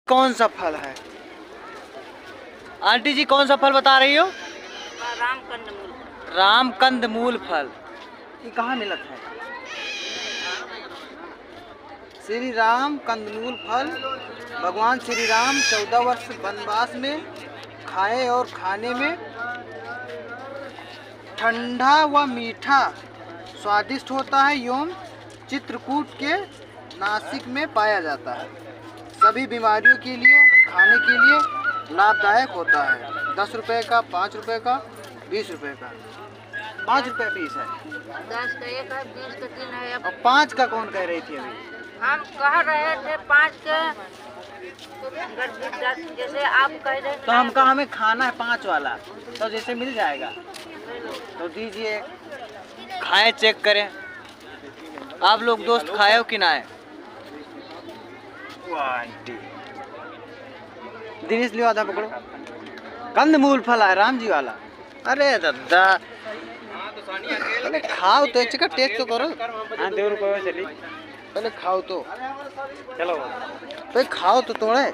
कौन सा फल है? आंटी जी कौन सा फल बता रही हो? रामकंद। रामकंद मूल फल। ये कहाँ मिलत है? श्री राम कंदमूल फल भगवान श्री राम 14 वर्ष वनवास में खाए और खाने में ठंडा व मीठा स्वादिष्ट होता है एवं चित्रकूट के नासिक में पाया जाता है। सभी बीमारियों के लिए खाने के लिए लाभदायक होता है। 10 रुपए का, 5 रुपए का, 20 रुपए का। 5 रुपए पीस है। 10 का एक है, 20 का 3 है। और 5 का कौन कह रही थी अभी? हम कह रहे थे 5 के, जैसे आप कह रहे तो हम कहा हमें खाना है 5 वाला, तो जैसे मिल जाएगा तो दीजिए, खाएं, चेक करें। आप लोग दोस्त खाए हो कि ना है? दिनेश लियो आधा पकड़ो। कंदमूल फल है राम जी वाला। अरे दादा पहले खाओ तो, एक जगह टेस्ट तो करो। हाँ 2 रुपये चली। पहले खाओ तो, चलो पहले खाओ तो थोड़े।